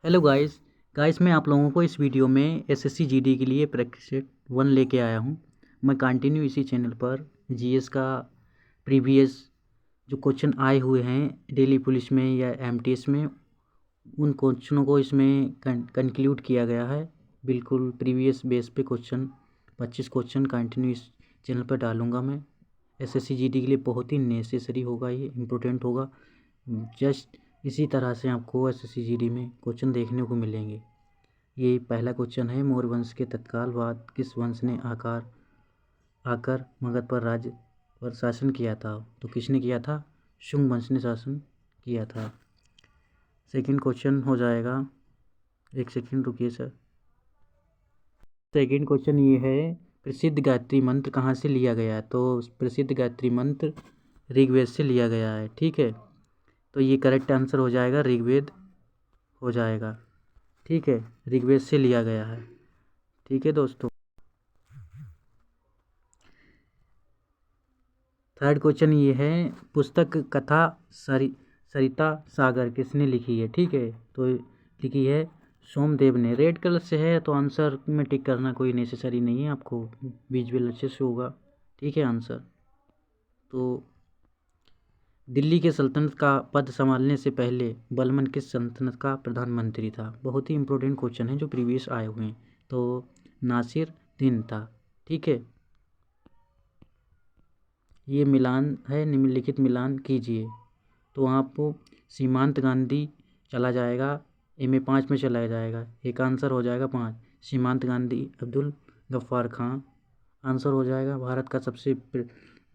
Hello guys मैं आप लोगों को इस वीडियो में एसएससी जीडी के लिए प्रैक्टिस 1 लेके आया हूँ। मैं कंटिन्यू इसी चैनल पर जीएस का प्रीवियस जो क्वेश्चन आए हुए हैं डेली पुलिस में या एमटीएस में, उन क्वेश्चनों को इसमें कंक्लूड किया गया है। बिल्कुल प्रीवियस बेस पे क्वेश्चन 25 क्वेश्चन कंटिन्यू इस चैनल पर डालूँगा मैं। एसएससी जीडी के लिए बहुत ही नेसेसरी होगा, ये इम्पोर्टेंट होगा। जस्ट इसी तरह से आपको एसएससी जीडी में क्वेश्चन देखने को मिलेंगे। ये पहला क्वेश्चन है, मौर्य वंश के तत्काल बाद किस वंश ने आकर मगध पर राज्य पर शासन किया था? तो किसने किया था? शुंग वंश ने शासन किया था। सेकंड क्वेश्चन हो जाएगा, एक सेकंड रुकिए सर। सेकंड क्वेश्चन ये है, प्रसिद्ध गायत्री मंत्र कहाँ से लिया गया है? तो प्रसिद्ध गायत्री मंत्र ऋग्वेद से लिया गया है। ठीक है, तो ये करेक्ट आंसर हो जाएगा, ऋग्वेद हो जाएगा। ठीक है, ऋग्वेद से लिया गया है। ठीक है दोस्तों। थर्ड क्वेश्चन ये है, पुस्तक कथा सरिता सागर किसने लिखी है? ठीक है, तो लिखी है सोमदेव ने। रेड कलर से है तो आंसर में टिक करना कोई नेसेसरी नहीं है, आपको विजुअल अच्छे से होगा। ठीक है आंसर। तो दिल्ली के सल्तनत का पद संभालने से पहले बलबन किस सल्तनत का प्रधानमंत्री था? बहुत ही इंपॉर्टेंट क्वेश्चन है जो प्रीवियस आए हुए हैं। तो नासिर दिन था। ठीक है, ये मिलान है, निम्नलिखित मिलान कीजिए। तो आपको सीमांत गांधी चला जाएगा, में 5 में चला जाएगा। एक आंसर हो जाएगा 5। सीमांत गांधी अब्दुल गफ्फार खां आंसर हो जाएगा। भारत का सबसे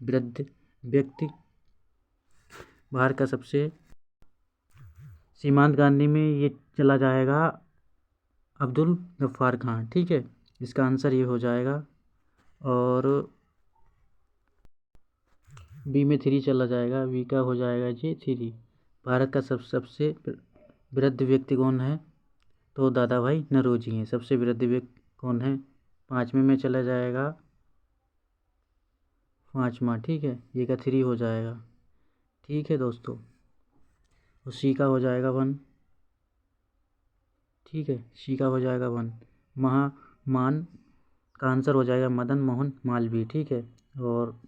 वृद्ध व्यक्ति, भारत का सबसे सीमांत गांधी में ये चला जाएगा अब्दुल गफ्फार खां। ठीक है, इसका आंसर ये हो जाएगा। और बी में 3 चला जाएगा, बी का हो जाएगा जी 3। भारत का सबसे वृद्ध व्यक्ति कौन है? तो दादा भाई नौरोजी हैं। सबसे वृद्ध व्यक्ति कौन है? 5वें में चला जाएगा 5वां। ठीक है, ये का 3 हो जाएगा। ठीक है दोस्तों, और सी का हो जाएगा 1। ठीक है, सी का हो जाएगा 1। महामान का आंसर हो जाएगा मदन मोहन मालवीय। ठीक है, और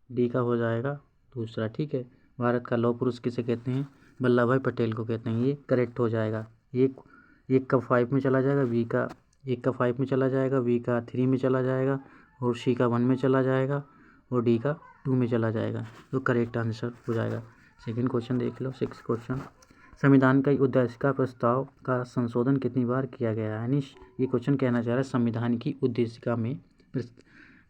डी का हो जाएगा दूसरा। ठीक है, भारत का लौह पुरुष किसे कहते हैं? वल्लभ भाई पटेल को कहते हैं। ये करेक्ट हो जाएगा। एक का 5 में चला जाएगा, बी का 1 का 5 में चला जाएगा, बी का 3 में चला जाएगा, और सी का 1 में चला जाएगा, और डी का 2 में चला जाएगा। तो करेक्ट आंसर हो जाएगा। सेकंड क्वेश्चन देख लो। 6 क्वेश्चन, संविधान का उद्देशिका प्रस्ताव का संशोधन कितनी बार किया गया है? यानी ये क्वेश्चन कहना चाह रहा है संविधान की उद्देशिका में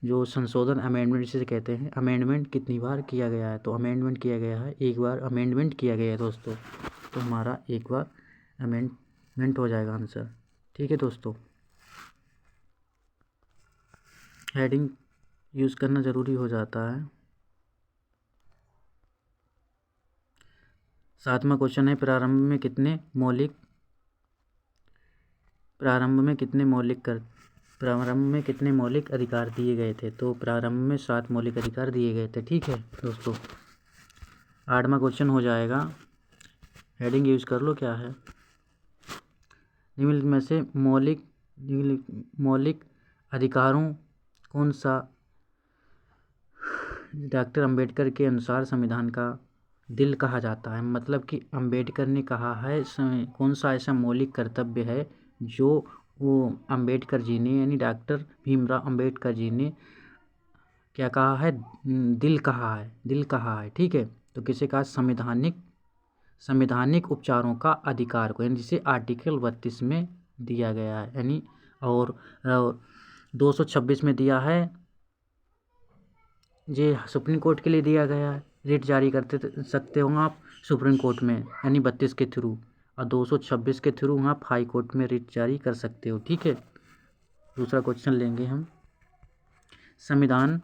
जो संशोधन अमेंडमेंट से कहते हैं, अमेंडमेंट कितनी बार किया गया है? तो अमेंडमेंट किया गया है, एक बार अमेंडमेंट किया गया है दोस्तों। तो हमारा एक बार अमेंडमेंट हो जाएगा आंसर। ठीक है दोस्तों, हेडिंग यूज़ करना ज़रूरी हो जाता है। 7वां क्वेश्चन है, प्रारंभ में कितने मौलिक अधिकार दिए गए थे? तो प्रारंभ में 7 मौलिक अधिकार दिए गए थे। ठीक है दोस्तों। 8वां क्वेश्चन हो जाएगा, हेडिंग यूज़ कर लो, क्या है? निम्नलिखित में से मौलिक अधिकारों कौन सा डॉक्टर अंबेडकर के अनुसार संविधान का दिल कहा जाता है? मतलब कि अंबेडकर ने कहा है कौन सा ऐसा मौलिक कर्तव्य है जो वो अंबेडकर जी ने, यानी डॉक्टर भीमराव अंबेडकर जी ने क्या कहा है? दिल कहा है। ठीक है, तो किसे कहा? संवैधानिक उपचारों का अधिकार को, यानी जिसे आर्टिकल 32 में दिया गया है, यानी और 226 में दिया है। ये सुप्रीम कोर्ट के लिए दिया गया है, रिट जारी करते सकते हो आप सुप्रीम कोर्ट में, यानी 32 के थ्रू, और 226 के थ्रू आप हाई कोर्ट में रिट जारी कर सकते हो। ठीक है, दूसरा क्वेश्चन लेंगे हम। संविधान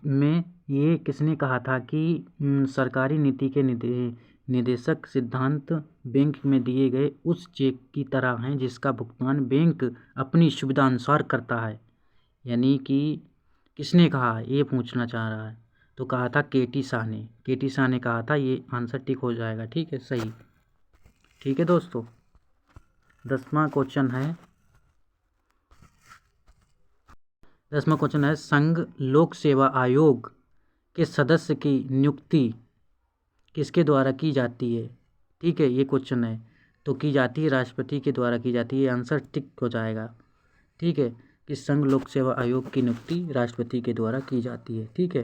में ये किसने कहा था कि सरकारी नीति के निदेशक सिद्धांत बैंक में दिए गए उस चेक की तरह हैं जिसका भुगतान बैंक अपनी सुविधा अनुसार करता है? यानी कि किसने कहा है, ये पूछना चाह रहा है। तो कहा था केटी शाह ने, केटी शाह ने कहा था। ये आंसर टिक हो जाएगा, ठीक है, सही। ठीक है दोस्तों, 10वां क्वेश्चन है संघ लोक सेवा आयोग के सदस्य की नियुक्ति किसके द्वारा की जाती है? ठीक है, ये क्वेश्चन है। तो की जाती है राष्ट्रपति के द्वारा की जाती है, आंसर टिक हो जाएगा। ठीक है, कि संघ लोक सेवा आयोग की नियुक्ति राष्ट्रपति के द्वारा की जाती है। ठीक है,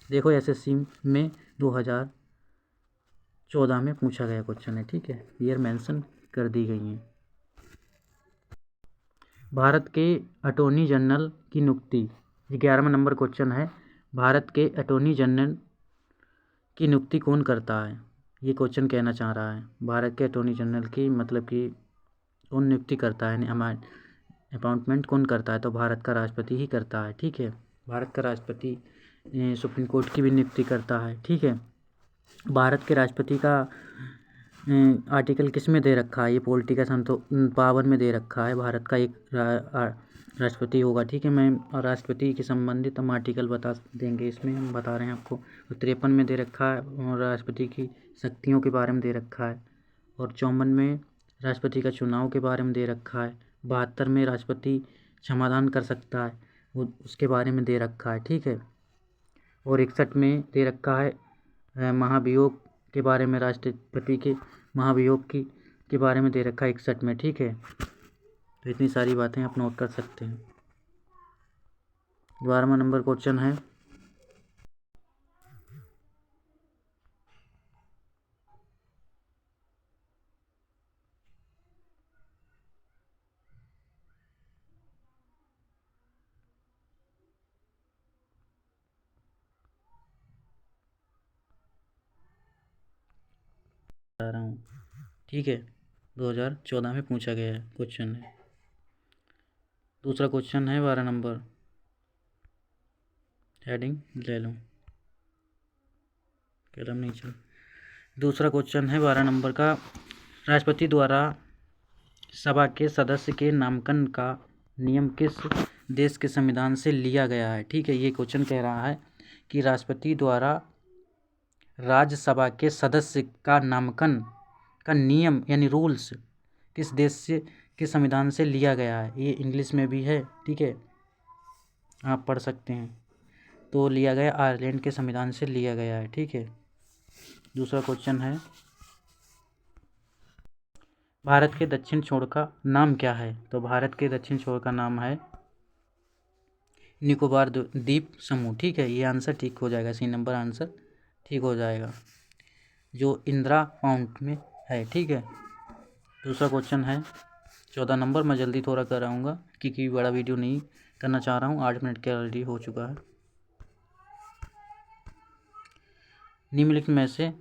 देखो एसएससी में 2014 में पूछा गया क्वेश्चन है। ठीक है, ईयर मेंशन कर दी गई है। भारत के अटॉर्नी जनरल की नियुक्ति, 11वां नंबर क्वेश्चन है। भारत के अटॉर्नी जनरल की नियुक्ति कौन करता है? ये क्वेश्चन कहना चाह रहा है, भारत के अटॉर्नी जनरल की मतलब कि कौन नियुक्ति करता है, अपॉइंटमेंट कौन करता है? तो भारत का राष्ट्रपति ही करता है। ठीक है, भारत का राष्ट्रपति सुप्रीम कोर्ट की भी नियुक्ति करता है। ठीक है, भारत के राष्ट्रपति का आर्टिकल किस में दे रखा है? ये पॉलिटिकल 52 में दे रखा है। भारत का एक राष्ट्रपति होगा। ठीक है, मैं राष्ट्रपति के संबंधित हम आर्टिकल बता देंगे, इसमें हम बता रहे हैं आपको। 53 में दे रखा है और राष्ट्रपति की शक्तियों के बारे में दे रखा है। और 54 में राष्ट्रपति का चुनाव के बारे में दे रखा है। 72 में राष्ट्रपति क्षमादान कर सकता है, वो उसके बारे में दे रखा है। ठीक है, और 61 में दे रखा है महाभियोग के बारे में, राष्ट्रपति के महाभियोग के बारे में दे रखा है 61 में। ठीक है, तो इतनी सारी बातें आप नोट कर सकते हैं। 12वां नंबर क्वेश्चन है, बता रहा हूँ। ठीक है, 2014 में पूछा गया है क्वेश्चन है। दूसरा क्वेश्चन है 12 नंबर, हेडिंग ले लो, कलम नहीं चल। दूसरा क्वेश्चन है 12 नंबर का, राष्ट्रपति द्वारा सभा के सदस्य के नामांकन का नियम किस देश के संविधान से लिया गया है? ठीक है, ये क्वेश्चन कह रहा है कि राष्ट्रपति द्वारा राज्यसभा के सदस्य का नामांकन का नियम यानी रूल्स किस देश से के संविधान से लिया गया है? ये इंग्लिश में भी है। ठीक है, आप पढ़ सकते हैं। तो लिया गया आयरलैंड के संविधान से लिया गया है। ठीक है, दूसरा क्वेश्चन है, भारत के दक्षिण छोर का नाम क्या है? तो भारत के दक्षिण छोर का नाम है निकोबार द्वीप समूह। ठीक है, ये आंसर ठीक हो जाएगा, सी नंबर आंसर ठीक हो जाएगा, जो इंदिरा पाउंड में है। ठीक है, दूसरा क्वेश्चन है 14 नंबर, मैं जल्दी थोड़ा कराऊंगा क्योंकि बड़ा वीडियो नहीं करना चाह रहा हूँ, 8 मिनट के ऑलरेडी हो चुका है। निम्नलिखित में से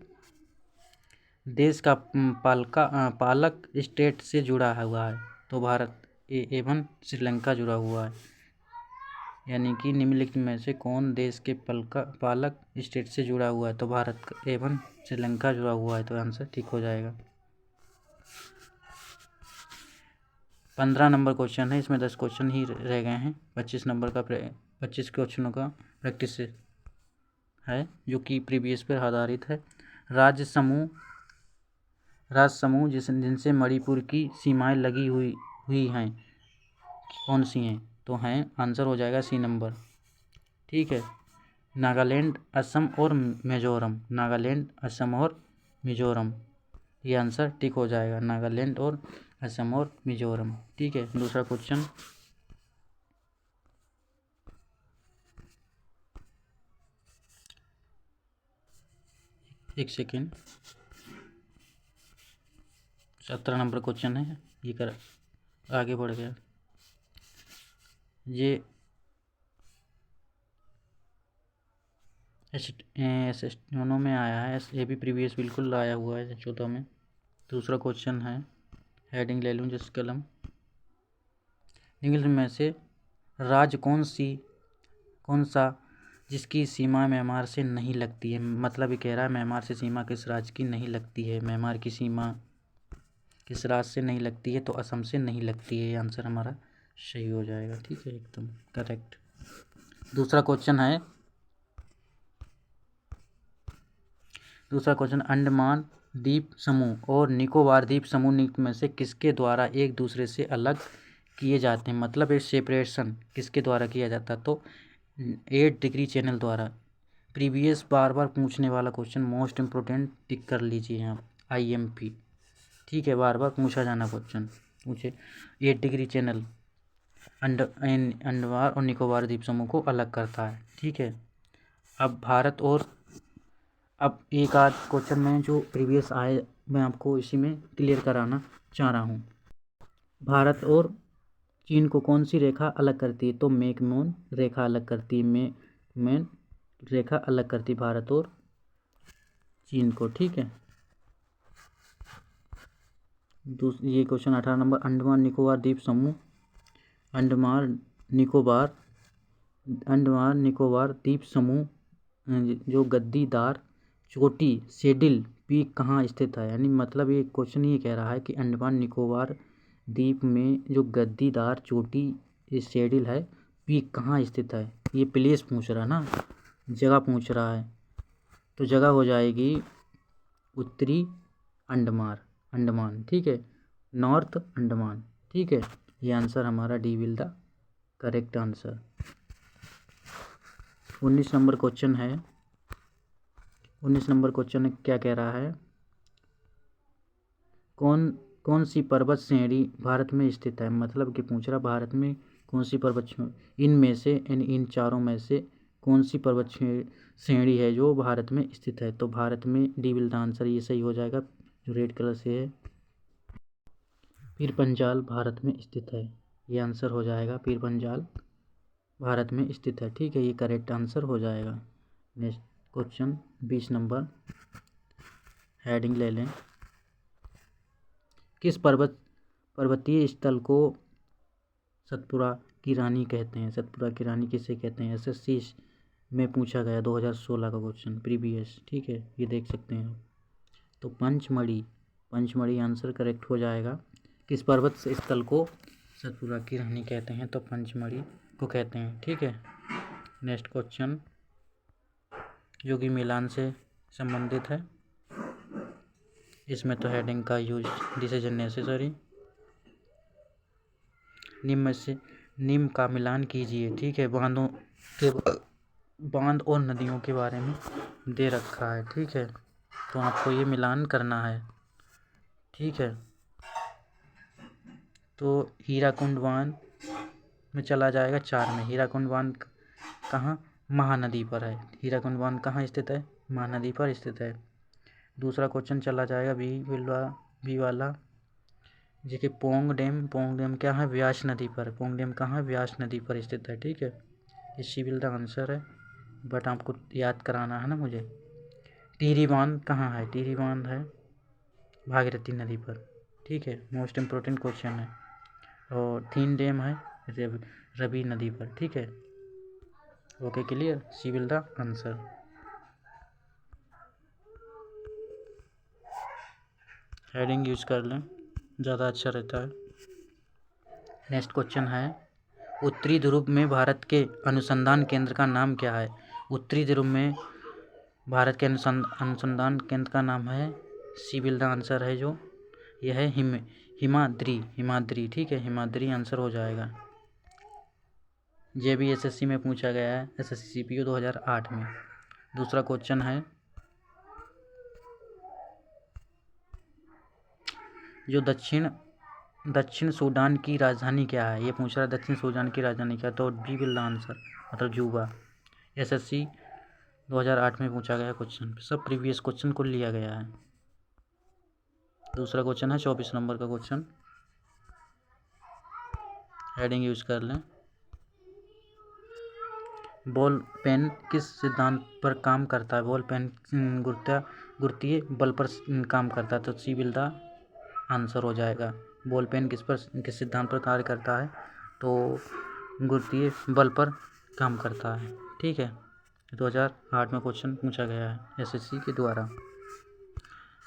देश का पालक स्टेट से जुड़ा हुआ है? तो भारत एवं श्रीलंका जुड़ा हुआ है, यानी कि निम्नलिखित में से कौन देश के पालक स्टेट से जुड़ा हुआ है? तो भारत एवं श्रीलंका जुड़ा हुआ है, तो आंसर ठीक हो जाएगा। 15 नंबर क्वेश्चन है, इसमें 10 क्वेश्चन ही रह गए हैं। 25 क्वेश्चनों का प्रैक्टिस है जो कि प्रीवियस पर आधारित है। राज्य समूह जिनसे मणिपुर की सीमाएं लगी हुई हैं, कौन सी हैं? तो हैं, आंसर हो जाएगा सी नंबर। ठीक है, नागालैंड, असम और मिजोरम, नागालैंड, असम और मिजोरम, ये आंसर ठीक हो जाएगा, नागालैंड और असम और मिजोरम। ठीक है, दूसरा क्वेश्चन, एक सेकेंड, 17 नंबर क्वेश्चन है, ये कर आगे बढ़ गया। ये दोनों में आया है, ये भी प्रीवियस बिल्कुल आया हुआ है 14 में। दूसरा क्वेश्चन है, हेडिंग ले लूँ जिस कलम, इंग्लिश में से राज्य कौन सा जिसकी सीमा म्यांमार से नहीं लगती है? मतलब ये कह रहा है म्यांमार से सीमा किस राज्य की नहीं लगती है, म्यांमार की सीमा किस राज्य से नहीं लगती है? तो असम से नहीं लगती है, आंसर हमारा सही हो जाएगा। ठीक है, एकदम करेक्ट। दूसरा क्वेश्चन है, दूसरा क्वेश्चन, अंडमान द्वीप समूह और निकोबार द्वीप समूह निम्न में से किसके द्वारा एक दूसरे से अलग किए जाते हैं, मतलब एक सेपरेशन किसके द्वारा किया जाता है, तो 8 डिग्री चैनल द्वारा। प्रीवियस बार बार पूछने वाला क्वेश्चन, मोस्ट इम्पोर्टेंट, टिक कर लीजिए आप, IMP, ठीक है, बार बार पूछा जाना क्वेश्चन पूछे। 8 डिग्री चैनल अंडमान और निकोबार द्वीप समूह को अलग करता है, ठीक है। अब एक आध क्वेश्चन में जो प्रीवियस आए मैं आपको इसी में क्लियर कराना चाह रहा हूँ। भारत और चीन को कौन सी रेखा अलग करती है, तो मैकमोहन रेखा अलग करती है, मैकमोहन रेखा अलग करती भारत और चीन को, ठीक है। ये क्वेश्चन 18 नंबर, अंडमान निकोबार द्वीप समूह, अंडमान निकोबार द्वीप समूह जो गद्दीदार चोटी सेडिल पीक कहाँ स्थित है, यानी मतलब ये क्वेश्चन ये कह रहा है कि अंडमान निकोबार द्वीप में जो गद्दीदार चोटी सेडिल है पीक कहाँ स्थित है। ये प्लेस पूछ रहा है ना, जगह पूछ रहा है, तो जगह हो जाएगी उत्तरी अंडमान, ठीक है, नॉर्थ अंडमान, ठीक है। ये आंसर हमारा D will the correct answer. 19 number question है, 19 नंबर क्वेश्चन क्या कह रहा है, कौन सी पर्वत श्रेणी भारत में स्थित है, मतलब कि पूछ रहा भारत में कौन सी पर्वत इनमें से इन चारों में से कौन सी पर्वत श्रेणी है जो भारत में स्थित है, तो भारत में डी विल द आंसर ये सही हो जाएगा, जो रेड कलर से है, पीर पंजाल भारत में स्थित है, ये आंसर हो जाएगा, पीर पंजाल भारत में स्थित है, ठीक है, ये करेक्ट आंसर हो जाएगा। नेक्स्ट क्वेश्चन 20 नंबर, हेडिंग ले लें, किस पर्वतीय स्थल को सतपुरा की रानी कहते हैं, सतपुरा की रानी किसे कहते हैं, SSC में पूछा गया 2016 का क्वेश्चन प्रीवियस, ठीक है, ये देख सकते हैं। तो पंचमढ़ी आंसर करेक्ट हो जाएगा। किस पर्वत स्थल को सतपुरा की रानी कहते हैं, तो पंचमढ़ी को कहते हैं, ठीक है। नेक्स्ट क्वेश्चन जो कि मिलान से संबंधित है, इसमें तो हेडिंग का यूज डिसीजन नेसेसरी, निम्न का मिलान कीजिए, ठीक है, बांध और नदियों के बारे में दे रखा है, ठीक है, तो आपको ये मिलान करना है, ठीक है। तो हीराकुंड बांध में चला जाएगा 4 में, हीराकुंड बांध कहाँ, महानदी पर है, हीराकुंड बांध कहाँ स्थित है, महानदी पर स्थित है। दूसरा क्वेश्चन चला जाएगा बी वाला, जो कि पोंग डैम क्या है, व्यास नदी पर, पोंग डैम कहाँ है, व्यास नदी पर स्थित है, ठीक है, ये सी विल द आंसर है, बट आपको याद कराना है ना मुझे। टिहरी बांध कहाँ है, टिहरी बांध है भागीरथी नदी पर, ठीक है, मोस्ट इम्पोर्टेंट क्वेश्चन है। और थीन डैम है रवि नदी पर, ठीक है, okay clear, C will the answer. Heading use कर लें, ज़्यादा अच्छा रहता है। नेक्स्ट क्वेश्चन है, उत्तरी ध्रुव में भारत के अनुसंधान केंद्र का नाम क्या है, उत्तरी ध्रुव में भारत के अनुसंधान केंद्र का नाम है, सी विल द आंसर है जो यह है हिमाद्री, ठीक है, हिमाद्री आंसर हो जाएगा। ये भी SSC में पूछा गया है, SSC CPO 2008 में। दूसरा क्वेश्चन है, जो दक्षिण सूडान की राजधानी क्या है, ये पूछ रहा है दक्षिण सूडान की राजधानी क्या है, तो बी विल द आंसर, मतलब जूबा। SSC 2008 में पूछा गया क्वेश्चन, सब प्रीवियस क्वेश्चन को लिया गया है। दूसरा क्वेश्चन है 24 नंबर का क्वेश्चन, हेडिंग यूज कर लें, बॉल पेन किस सिद्धांत पर काम करता है, बॉल पेन गुरुत्वीय बल पर काम करता है, तो सी विल द आंसर हो जाएगा। बॉल पेन किस सिद्धांत पर कार्य करता है, तो गुरुत्वीय बल पर काम करता है, ठीक है, 2008 में क्वेश्चन पूछा गया है SSC के द्वारा।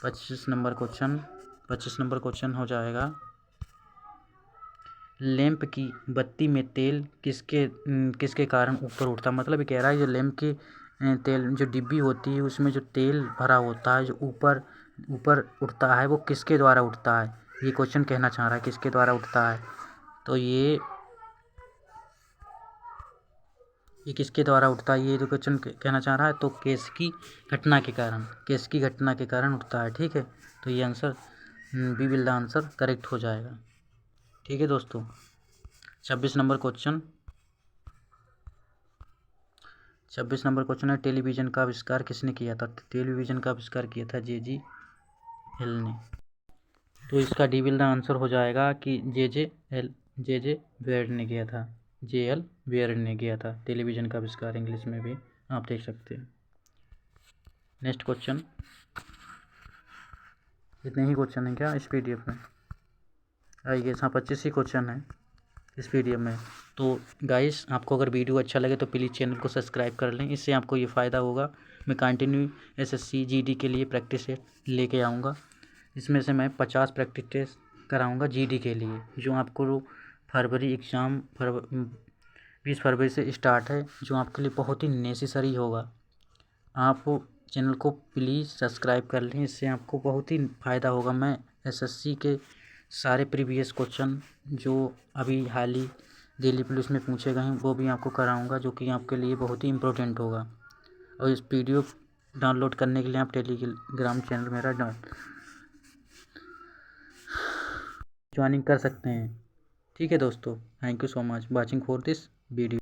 25 नंबर क्वेश्चन हो जाएगा, लैंप की बत्ती में तेल किसके कारण ऊपर उठता, मतलब ये कह रहा है ये लैंप की तेल जो डिब्बी होती है उसमें जो तेल भरा होता है जो ऊपर ऊपर उठता है वो किसके द्वारा उठता है, ये क्वेश्चन कहना चाह रहा है किसके द्वारा उठता है। तो ये किसके द्वारा उठता है, ये जो क्वेश्चन कहना चाह रहा है। तो केस की घटना के कारण, केस की घटना के कारण उठता है। ठीक है, तो ये answer B will the answer correct हो जाएगा। ठीक है दोस्तों, 26 नंबर क्वेश्चन, 26 नंबर क्वेश्चन है टेलीविज़न का आविष्कार किसने किया था। टेलीविज़न का आविष्कार किया था जे एल ने। तो इसका डी विल द आंसर हो जाएगा कि जे वेयर ने किया था, JL वेयर ने किया था टेलीविज़न का आविष्कार। इंग्लिश में भी आप देख सकते हैं। नेक्स्ट क्वेश्चन, इतने ही क्वेश्चन हैं क्या इस PDF में? आइए, हाँ 25 ही क्वेश्चन है इस PDF में। तो गाइस, आपको अगर वीडियो अच्छा लगे तो प्लीज़ चैनल को सब्सक्राइब कर लें, इससे आपको ये फ़ायदा होगा। मैं कंटिन्यू SSC GD के लिए प्रैक्टिस लेके आऊँगा। इसमें से मैं 50 प्रैक्टिस टेस्ट कराऊँगा GD के लिए, जो आपको फरवरी एग्ज़ाम 20 फरवरी से स्टार्ट है, जो आपके लिए बहुत ही नेसेसरी होगा। आप चैनल को प्लीज़ सब्सक्राइब कर लें, इससे आपको बहुत ही फ़ायदा होगा। मैं SSC के सारे प्रीवियस क्वेश्चन जो अभी हाल ही दिल्ली पुलिस में पूछे गए हैं वो भी आपको कराऊंगा, जो कि आपके लिए बहुत ही इम्पोर्टेंट होगा। और इस PDF डाउनलोड करने के लिए आप टेलीग्राम चैनल मेरा ज्वाइनिंग कर सकते हैं। ठीक है दोस्तों, thank you so much watching for this video.